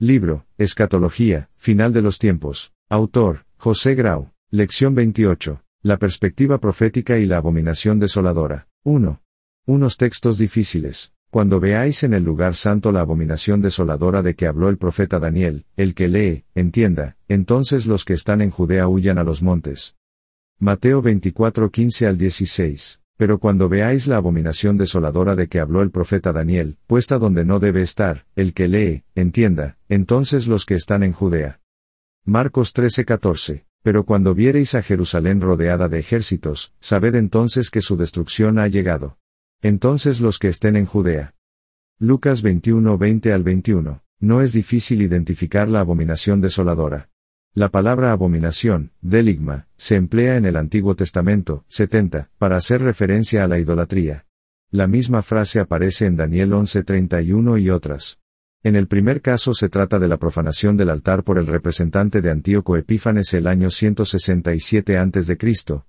Libro, Escatología, Final de los Tiempos. Autor, José Grau. Lección 28. La perspectiva profética y la abominación desoladora. 1. Unos textos difíciles. Cuando veáis en el lugar santo la abominación desoladora de que habló el profeta Daniel, el que lee, entienda, entonces los que están en Judea huyan a los montes. Mateo 24:15 al 16. Pero cuando veáis la abominación desoladora de que habló el profeta Daniel, puesta donde no debe estar, el que lee, entienda, entonces los que están en Judea. Marcos 13:14. Pero cuando viereis a Jerusalén rodeada de ejércitos, sabed entonces que su destrucción ha llegado. Entonces los que estén en Judea. Lucas 21:20 al 21. No es difícil identificar la abominación desoladora. La palabra abominación, deligma, se emplea en el Antiguo Testamento, 70, para hacer referencia a la idolatría. La misma frase aparece en Daniel 11:31 y otras. En el primer caso se trata de la profanación del altar por el representante de Antíoco Epífanes el año 167 a.C.,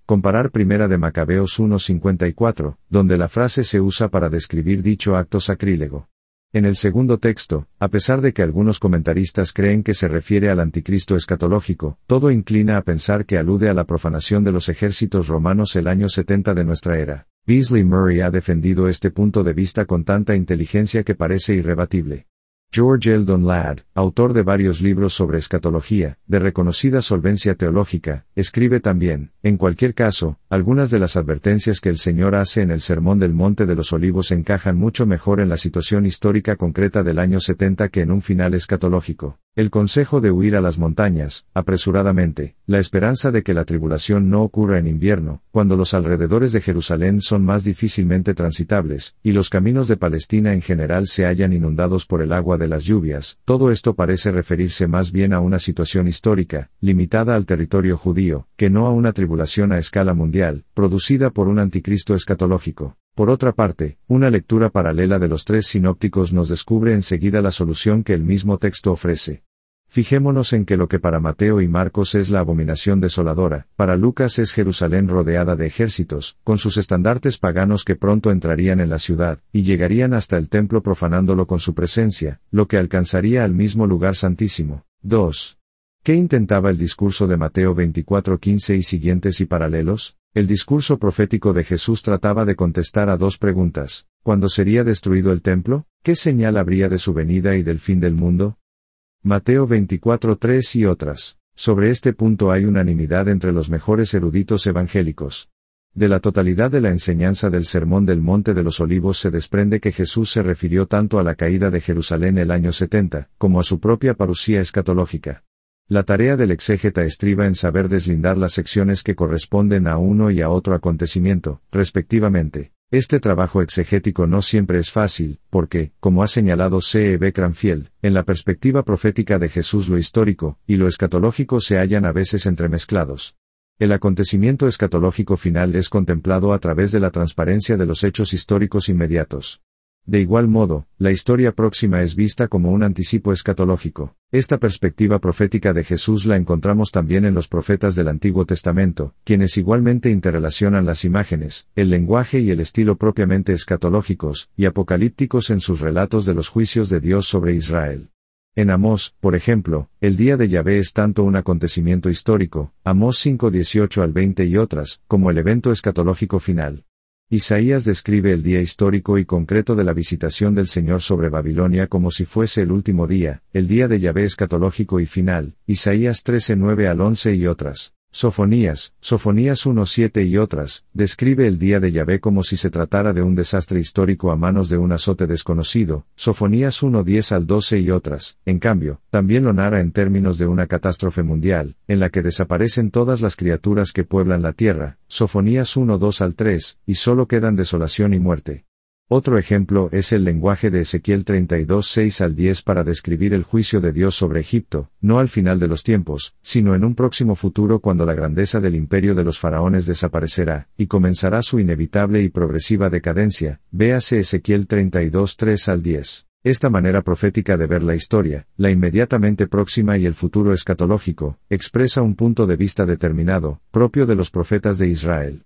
comparar Primera de Macabeos 1:54, donde la frase se usa para describir dicho acto sacrílego. En el segundo texto, a pesar de que algunos comentaristas creen que se refiere al anticristo escatológico, todo inclina a pensar que alude a la profanación de los ejércitos romanos el año 70 de nuestra era. Beasley Murray ha defendido este punto de vista con tanta inteligencia que parece irrebatible. George Eldon Ladd, autor de varios libros sobre escatología, de reconocida solvencia teológica, escribe también, en cualquier caso, algunas de las advertencias que el Señor hace en el Sermón del Monte de los Olivos encajan mucho mejor en la situación histórica concreta del año 70 que en un final escatológico. El consejo de huir a las montañas, apresuradamente, la esperanza de que la tribulación no ocurra en invierno, cuando los alrededores de Jerusalén son más difícilmente transitables, y los caminos de Palestina en general se hallan inundados por el agua de las lluvias, todo esto parece referirse más bien a una situación histórica, limitada al territorio judío, que no a una tribulación a escala mundial, producida por un anticristo escatológico. Por otra parte, una lectura paralela de los tres sinópticos nos descubre enseguida la solución que el mismo texto ofrece. Fijémonos en que lo que para Mateo y Marcos es la abominación desoladora, para Lucas es Jerusalén rodeada de ejércitos, con sus estandartes paganos que pronto entrarían en la ciudad, y llegarían hasta el templo profanándolo con su presencia, lo que alcanzaría al mismo lugar santísimo. 2. ¿Qué intentaba el discurso de Mateo 24:15 y siguientes y paralelos? El discurso profético de Jesús trataba de contestar a dos preguntas. ¿Cuándo sería destruido el templo? ¿Qué señal habría de su venida y del fin del mundo? Mateo 24:3 y otras. Sobre este punto hay unanimidad entre los mejores eruditos evangélicos. De la totalidad de la enseñanza del Sermón del Monte de los Olivos se desprende que Jesús se refirió tanto a la caída de Jerusalén el año 70, como a su propia parusía escatológica. La tarea del exégeta estriba en saber deslindar las secciones que corresponden a uno y a otro acontecimiento, respectivamente. Este trabajo exegético no siempre es fácil, porque, como ha señalado C. E. B. Cranfield, en la perspectiva profética de Jesús lo histórico y lo escatológico se hallan a veces entremezclados. El acontecimiento escatológico final es contemplado a través de la transparencia de los hechos históricos inmediatos. De igual modo, la historia próxima es vista como un anticipo escatológico. Esta perspectiva profética de Jesús la encontramos también en los profetas del Antiguo Testamento, quienes igualmente interrelacionan las imágenes, el lenguaje y el estilo propiamente escatológicos y apocalípticos en sus relatos de los juicios de Dios sobre Israel. En Amós, por ejemplo, el día de Yahvé es tanto un acontecimiento histórico, Amós 5:18 al 20 y otras, como el evento escatológico final. Isaías describe el día histórico y concreto de la visitación del Señor sobre Babilonia como si fuese el último día, el día de Yahvé escatológico y final, Isaías 13:9 al 11 y otras. Sofonías 1:7 y otras, describe el día de Yahvé como si se tratara de un desastre histórico a manos de un azote desconocido, Sofonías 1:10 al 12 y otras, en cambio, también lo narra en términos de una catástrofe mundial, en la que desaparecen todas las criaturas que pueblan la tierra, Sofonías 1:2 al 3, y solo quedan desolación y muerte. Otro ejemplo es el lenguaje de Ezequiel 32:6 al 10 para describir el juicio de Dios sobre Egipto, no al final de los tiempos, sino en un próximo futuro cuando la grandeza del imperio de los faraones desaparecerá, y comenzará su inevitable y progresiva decadencia, véase Ezequiel 32:3 al 10. Esta manera profética de ver la historia, la inmediatamente próxima y el futuro escatológico, expresa un punto de vista determinado, propio de los profetas de Israel.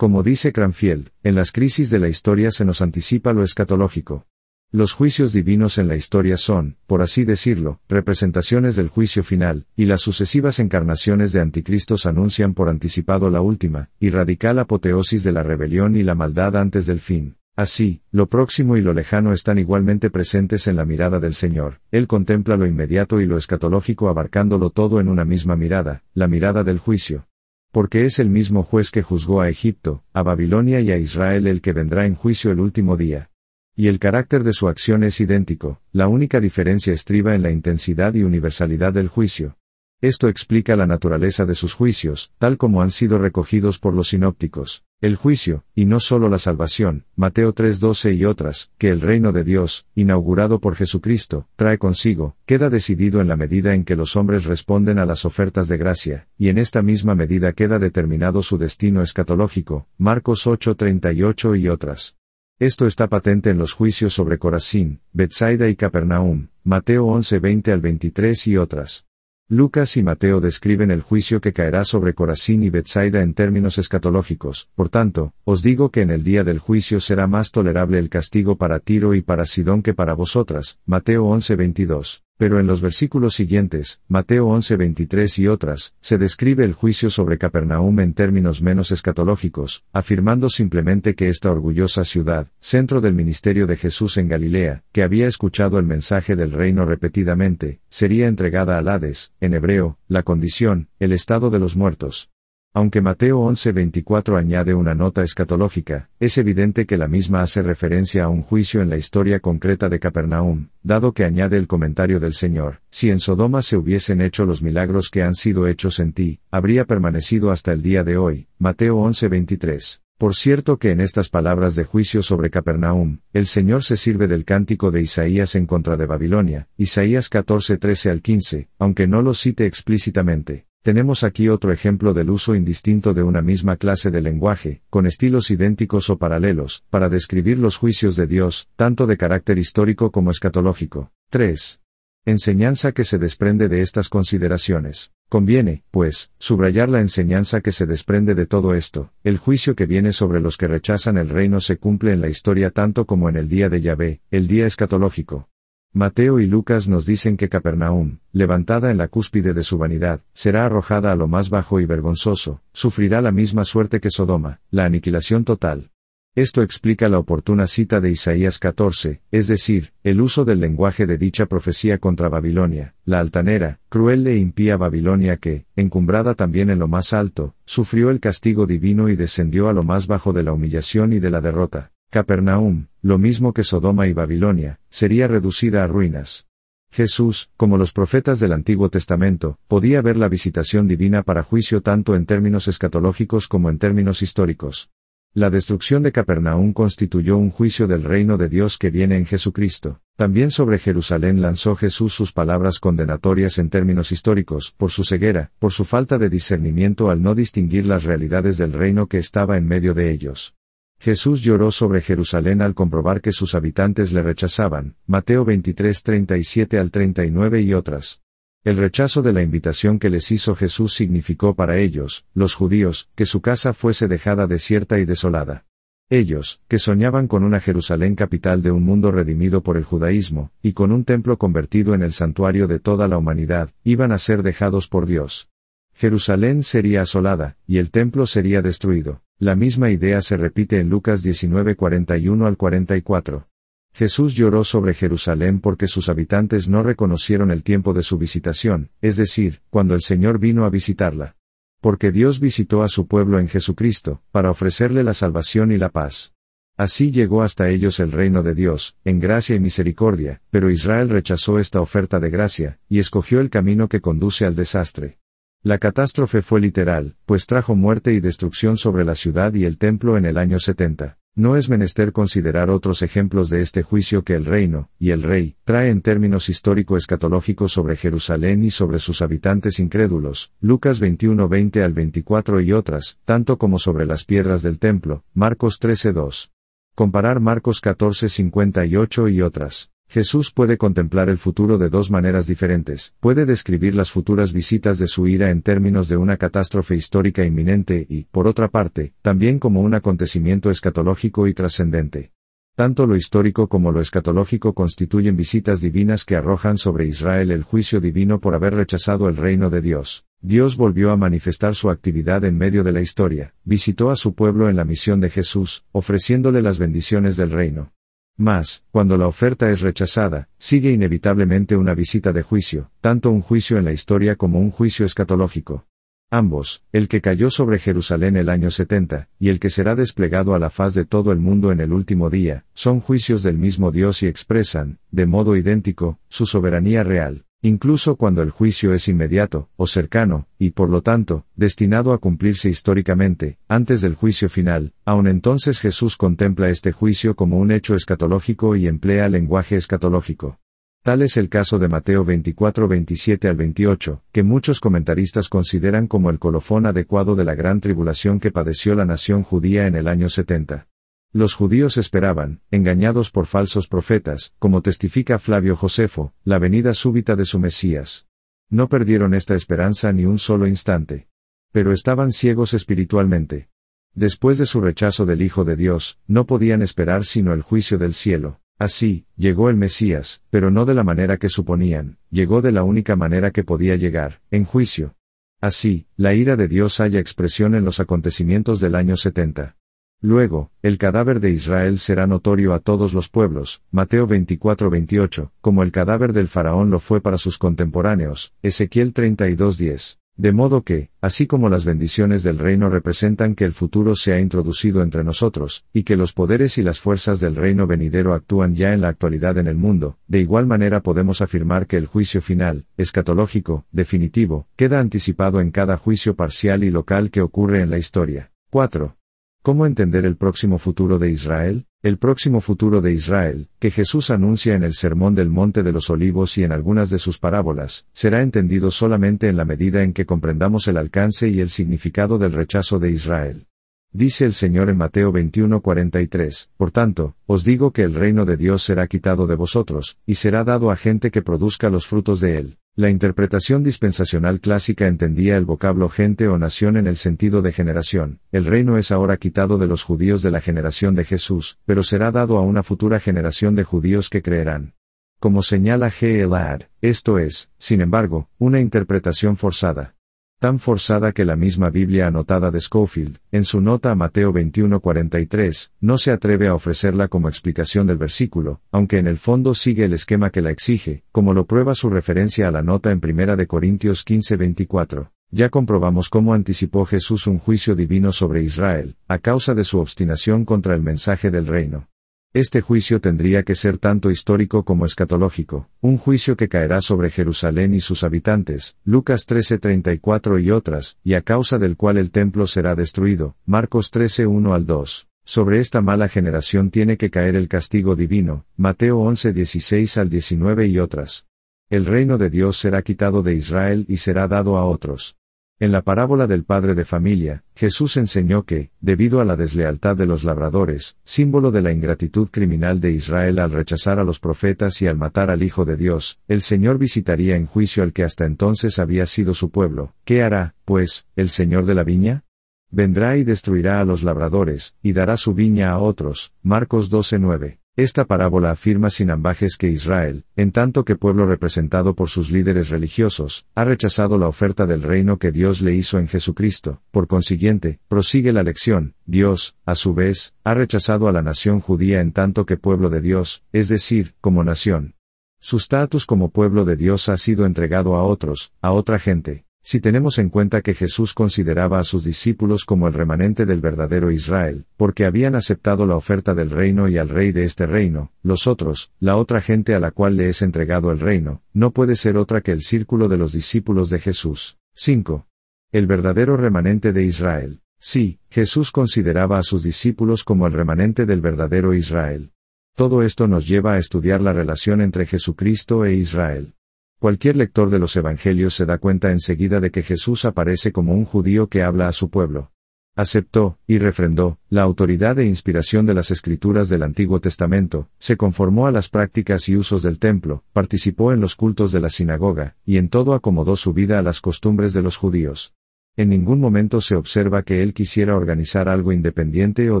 Como dice Cranfield, en las crisis de la historia se nos anticipa lo escatológico. Los juicios divinos en la historia son, por así decirlo, representaciones del juicio final, y las sucesivas encarnaciones de anticristos anuncian por anticipado la última, y radical apoteosis de la rebelión y la maldad antes del fin. Así, lo próximo y lo lejano están igualmente presentes en la mirada del Señor. Él contempla lo inmediato y lo escatológico abarcándolo todo en una misma mirada, la mirada del juicio. Porque es el mismo juez que juzgó a Egipto, a Babilonia y a Israel el que vendrá en juicio el último día. Y el carácter de su acción es idéntico, la única diferencia estriba en la intensidad y universalidad del juicio. Esto explica la naturaleza de sus juicios, tal como han sido recogidos por los sinópticos. El juicio, y no solo la salvación, Mateo 3:12 y otras, que el reino de Dios, inaugurado por Jesucristo, trae consigo, queda decidido en la medida en que los hombres responden a las ofertas de gracia, y en esta misma medida queda determinado su destino escatológico, Marcos 8:38 y otras. Esto está patente en los juicios sobre Corazín, Betsaida y Capernaum, Mateo 11:20 al 23 y otras. Lucas y Mateo describen el juicio que caerá sobre Corazín y Betsaida en términos escatológicos. Por tanto, os digo que en el día del juicio será más tolerable el castigo para Tiro y para Sidón que para vosotras. Mateo 11:22. Pero en los versículos siguientes, Mateo 11:23 y otras, se describe el juicio sobre Capernaum en términos menos escatológicos, afirmando simplemente que esta orgullosa ciudad, centro del ministerio de Jesús en Galilea, que había escuchado el mensaje del reino repetidamente, sería entregada al Hades, en hebreo, la condición, el estado de los muertos. Aunque Mateo 11:24 añade una nota escatológica, es evidente que la misma hace referencia a un juicio en la historia concreta de Capernaum, dado que añade el comentario del Señor: si en Sodoma se hubiesen hecho los milagros que han sido hechos en ti, habría permanecido hasta el día de hoy. Mateo 11:23. Por cierto que en estas palabras de juicio sobre Capernaum, el Señor se sirve del cántico de Isaías en contra de Babilonia, Isaías 14:13 al 15, aunque no lo cite explícitamente. Tenemos aquí otro ejemplo del uso indistinto de una misma clase de lenguaje, con estilos idénticos o paralelos, para describir los juicios de Dios, tanto de carácter histórico como escatológico. 3. Enseñanza que se desprende de estas consideraciones. Conviene, pues, subrayar la enseñanza que se desprende de todo esto. El juicio que viene sobre los que rechazan el reino se cumple en la historia tanto como en el día de Yahvé, el día escatológico. Mateo y Lucas nos dicen que Capernaum, levantada en la cúspide de su vanidad, será arrojada a lo más bajo y vergonzoso, sufrirá la misma suerte que Sodoma, la aniquilación total. Esto explica la oportuna cita de Isaías 14, es decir, el uso del lenguaje de dicha profecía contra Babilonia, la altanera, cruel e impía Babilonia que, encumbrada también en lo más alto, sufrió el castigo divino y descendió a lo más bajo de la humillación y de la derrota. Capernaum, lo mismo que Sodoma y Babilonia, sería reducida a ruinas. Jesús, como los profetas del Antiguo Testamento, podía ver la visitación divina para juicio tanto en términos escatológicos como en términos históricos. La destrucción de Capernaum constituyó un juicio del reino de Dios que viene en Jesucristo. También sobre Jerusalén lanzó Jesús sus palabras condenatorias en términos históricos, por su ceguera, por su falta de discernimiento al no distinguir las realidades del reino que estaba en medio de ellos. Jesús lloró sobre Jerusalén al comprobar que sus habitantes le rechazaban, Mateo 23:37 al 39 y otras. El rechazo de la invitación que les hizo Jesús significó para ellos, los judíos, que su casa fuese dejada desierta y desolada. Ellos, que soñaban con una Jerusalén capital de un mundo redimido por el judaísmo, y con un templo convertido en el santuario de toda la humanidad, iban a ser dejados por Dios. Jerusalén sería asolada, y el templo sería destruido. La misma idea se repite en Lucas 19:41 al 44. Jesús lloró sobre Jerusalén porque sus habitantes no reconocieron el tiempo de su visitación, es decir, cuando el Señor vino a visitarla. Porque Dios visitó a su pueblo en Jesucristo, para ofrecerle la salvación y la paz. Así llegó hasta ellos el reino de Dios, en gracia y misericordia, pero Israel rechazó esta oferta de gracia, y escogió el camino que conduce al desastre. La catástrofe fue literal, pues trajo muerte y destrucción sobre la ciudad y el templo en el año 70. No es menester considerar otros ejemplos de este juicio que el reino, y el rey, trae en términos histórico-escatológicos sobre Jerusalén y sobre sus habitantes incrédulos, Lucas 21:20 al 24 y otras, tanto como sobre las piedras del templo, Marcos 13:2. Comparar Marcos 14:58 y otras. Jesús puede contemplar el futuro de dos maneras diferentes. Puede describir las futuras visitas de su ira en términos de una catástrofe histórica inminente y, por otra parte, también como un acontecimiento escatológico y trascendente. Tanto lo histórico como lo escatológico constituyen visitas divinas que arrojan sobre Israel el juicio divino por haber rechazado el reino de Dios. Dios volvió a manifestar su actividad en medio de la historia, visitó a su pueblo en la misión de Jesús, ofreciéndole las bendiciones del reino. Mas, cuando la oferta es rechazada, sigue inevitablemente una visita de juicio, tanto un juicio en la historia como un juicio escatológico. Ambos, el que cayó sobre Jerusalén el año 70, y el que será desplegado a la faz de todo el mundo en el último día, son juicios del mismo Dios y expresan, de modo idéntico, su soberanía real, incluso cuando el juicio es inmediato, o cercano, y por lo tanto, destinado a cumplirse históricamente, antes del juicio final. Aun entonces Jesús contempla este juicio como un hecho escatológico y emplea lenguaje escatológico. Tal es el caso de Mateo 24, 27 al 28, que muchos comentaristas consideran como el colofón adecuado de la gran tribulación que padeció la nación judía en el año 70. Los judíos esperaban, engañados por falsos profetas, como testifica Flavio Josefo, la venida súbita de su Mesías. No perdieron esta esperanza ni un solo instante. Pero estaban ciegos espiritualmente. Después de su rechazo del Hijo de Dios, no podían esperar sino el juicio del cielo. Así, llegó el Mesías, pero no de la manera que suponían, llegó de la única manera que podía llegar, en juicio. Así, la ira de Dios halla expresión en los acontecimientos del año 70. Luego, el cadáver de Israel será notorio a todos los pueblos, Mateo 24, 28, como el cadáver del faraón lo fue para sus contemporáneos, Ezequiel 32, 10. De modo que, así como las bendiciones del reino representan que el futuro se ha introducido entre nosotros, y que los poderes y las fuerzas del reino venidero actúan ya en la actualidad en el mundo, de igual manera podemos afirmar que el juicio final, escatológico, definitivo, queda anticipado en cada juicio parcial y local que ocurre en la historia. 4. ¿Cómo entender el próximo futuro de Israel? El próximo futuro de Israel, que Jesús anuncia en el Sermón del Monte de los Olivos y en algunas de sus parábolas, será entendido solamente en la medida en que comprendamos el alcance y el significado del rechazo de Israel. Dice el Señor en Mateo 21:43, por tanto, os digo que el reino de Dios será quitado de vosotros, y será dado a gente que produzca los frutos de él. La interpretación dispensacional clásica entendía el vocablo gente o nación en el sentido de generación. El reino es ahora quitado de los judíos de la generación de Jesús, pero será dado a una futura generación de judíos que creerán. Como señala G. Elad, esto es, sin embargo, una interpretación forzada. Tan forzada que la misma Biblia anotada de Scofield, en su nota a Mateo 21:43, no se atreve a ofrecerla como explicación del versículo, aunque en el fondo sigue el esquema que la exige, como lo prueba su referencia a la nota en 1 de Corintios 15:24. Ya comprobamos cómo anticipó Jesús un juicio divino sobre Israel, a causa de su obstinación contra el mensaje del reino. Este juicio tendría que ser tanto histórico como escatológico, un juicio que caerá sobre Jerusalén y sus habitantes, Lucas 13:34 y otras, y a causa del cual el templo será destruido, Marcos 13:1 al 2. Sobre esta mala generación tiene que caer el castigo divino, Mateo 11:16 al 19 y otras. El reino de Dios será quitado de Israel y será dado a otros. En la parábola del padre de familia, Jesús enseñó que, debido a la deslealtad de los labradores, símbolo de la ingratitud criminal de Israel al rechazar a los profetas y al matar al Hijo de Dios, el Señor visitaría en juicio al que hasta entonces había sido su pueblo. ¿Qué hará, pues, el Señor de la viña? Vendrá y destruirá a los labradores, y dará su viña a otros. Marcos 12:9. Esta parábola afirma sin ambajes que Israel, en tanto que pueblo representado por sus líderes religiosos, ha rechazado la oferta del reino que Dios le hizo en Jesucristo. Por consiguiente, prosigue la lección, Dios, a su vez, ha rechazado a la nación judía en tanto que pueblo de Dios, es decir, como nación. Su estatus como pueblo de Dios ha sido entregado a otros, a otra gente. Si tenemos en cuenta que Jesús consideraba a sus discípulos como el remanente del verdadero Israel, porque habían aceptado la oferta del reino y al rey de este reino, los otros, la otra gente a la cual le es entregado el reino, no puede ser otra que el círculo de los discípulos de Jesús. 5. El verdadero remanente de Israel. Sí, Jesús consideraba a sus discípulos como el remanente del verdadero Israel. Todo esto nos lleva a estudiar la relación entre Jesucristo e Israel. Cualquier lector de los Evangelios se da cuenta enseguida de que Jesús aparece como un judío que habla a su pueblo. Aceptó, y refrendó, la autoridad e inspiración de las Escrituras del Antiguo Testamento, se conformó a las prácticas y usos del templo, participó en los cultos de la sinagoga, y en todo acomodó su vida a las costumbres de los judíos. En ningún momento se observa que él quisiera organizar algo independiente o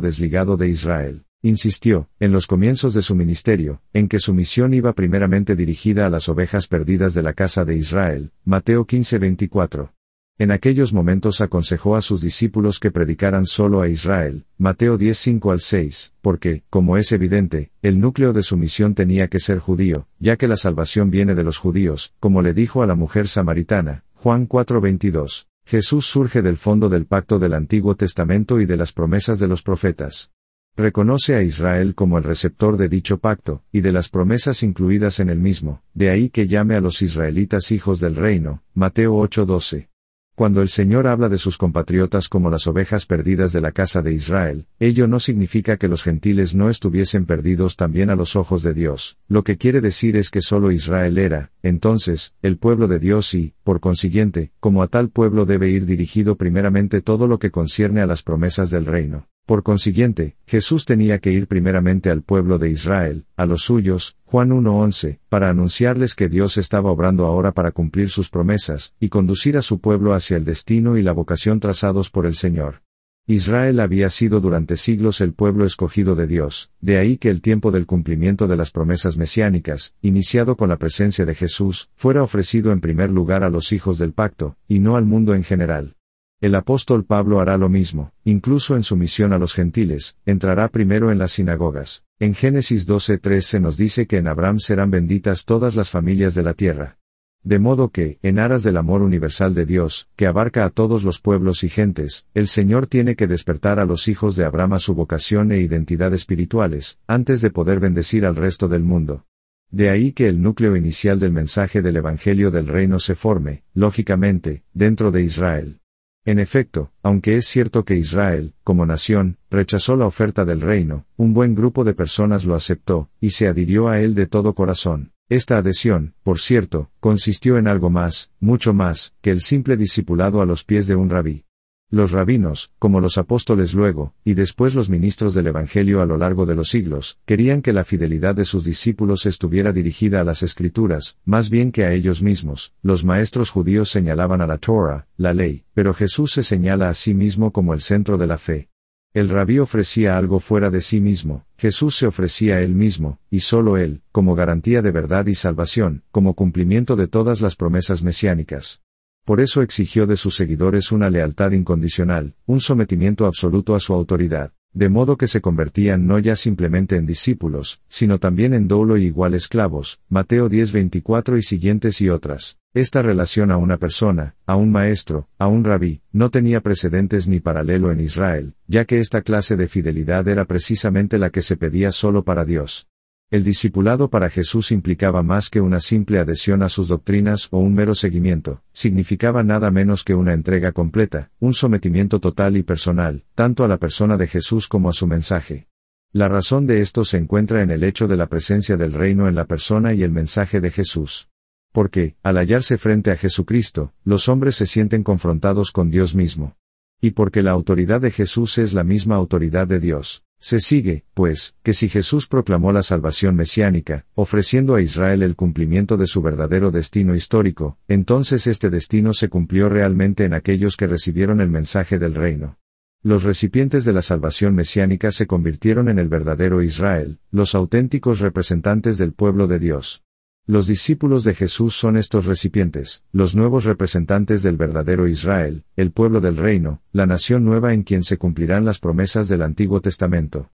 desligado de Israel. Insistió, en los comienzos de su ministerio, en que su misión iba primeramente dirigida a las ovejas perdidas de la casa de Israel, Mateo 15:24. En aquellos momentos aconsejó a sus discípulos que predicaran solo a Israel, Mateo 10:5-6, porque, como es evidente, el núcleo de su misión tenía que ser judío, ya que la salvación viene de los judíos, como le dijo a la mujer samaritana, Juan 4:22. Jesús surge del fondo del pacto del Antiguo Testamento y de las promesas de los profetas. Reconoce a Israel como el receptor de dicho pacto, y de las promesas incluidas en el mismo, de ahí que llame a los israelitas hijos del reino, Mateo 8:12. Cuando el Señor habla de sus compatriotas como las ovejas perdidas de la casa de Israel, ello no significa que los gentiles no estuviesen perdidos también a los ojos de Dios, lo que quiere decir es que solo Israel era, entonces, el pueblo de Dios y, por consiguiente, como a tal pueblo debe ir dirigido primeramente todo lo que concierne a las promesas del reino. Por consiguiente, Jesús tenía que ir primeramente al pueblo de Israel, a los suyos, Juan 1:11, para anunciarles que Dios estaba obrando ahora para cumplir sus promesas, y conducir a su pueblo hacia el destino y la vocación trazados por el Señor. Israel había sido durante siglos el pueblo escogido de Dios, de ahí que el tiempo del cumplimiento de las promesas mesiánicas, iniciado con la presencia de Jesús, fuera ofrecido en primer lugar a los hijos del pacto, y no al mundo en general. El apóstol Pablo hará lo mismo, incluso en su misión a los gentiles, entrará primero en las sinagogas. En Génesis 12:3 se nos dice que en Abraham serán benditas todas las familias de la tierra. De modo que, en aras del amor universal de Dios, que abarca a todos los pueblos y gentes, el Señor tiene que despertar a los hijos de Abraham a su vocación e identidad espirituales, antes de poder bendecir al resto del mundo. De ahí que el núcleo inicial del mensaje del Evangelio del Reino se forme, lógicamente, dentro de Israel. En efecto, aunque es cierto que Israel, como nación, rechazó la oferta del reino, un buen grupo de personas lo aceptó, y se adhirió a él de todo corazón. Esta adhesión, por cierto, consistió en algo más, mucho más, que el simple discipulado a los pies de un rabí. Los rabinos, como los apóstoles luego, y después los ministros del Evangelio a lo largo de los siglos, querían que la fidelidad de sus discípulos estuviera dirigida a las Escrituras, más bien que a ellos mismos. Los maestros judíos señalaban a la Torah, la ley, pero Jesús se señala a sí mismo como el centro de la fe. El rabí ofrecía algo fuera de sí mismo, Jesús se ofrecía a él mismo, y solo él, como garantía de verdad y salvación, como cumplimiento de todas las promesas mesiánicas. Por eso exigió de sus seguidores una lealtad incondicional, un sometimiento absoluto a su autoridad, de modo que se convertían no ya simplemente en discípulos, sino también en doulo y igual esclavos, Mateo 10:24 y siguientes y otras. Esta relación a una persona, a un maestro, a un rabí, no tenía precedentes ni paralelo en Israel, ya que esta clase de fidelidad era precisamente la que se pedía solo para Dios. El discipulado para Jesús implicaba más que una simple adhesión a sus doctrinas o un mero seguimiento, significaba nada menos que una entrega completa, un sometimiento total y personal, tanto a la persona de Jesús como a su mensaje. La razón de esto se encuentra en el hecho de la presencia del reino en la persona y el mensaje de Jesús. Porque, al hallarse frente a Jesucristo, los hombres se sienten confrontados con Dios mismo. Y porque la autoridad de Jesús es la misma autoridad de Dios. Se sigue, pues, que si Jesús proclamó la salvación mesiánica, ofreciendo a Israel el cumplimiento de su verdadero destino histórico, entonces este destino se cumplió realmente en aquellos que recibieron el mensaje del reino. Los recipientes de la salvación mesiánica se convirtieron en el verdadero Israel, los auténticos representantes del pueblo de Dios. Los discípulos de Jesús son estos recipientes, los nuevos representantes del verdadero Israel, el pueblo del reino, la nación nueva en quien se cumplirán las promesas del Antiguo Testamento.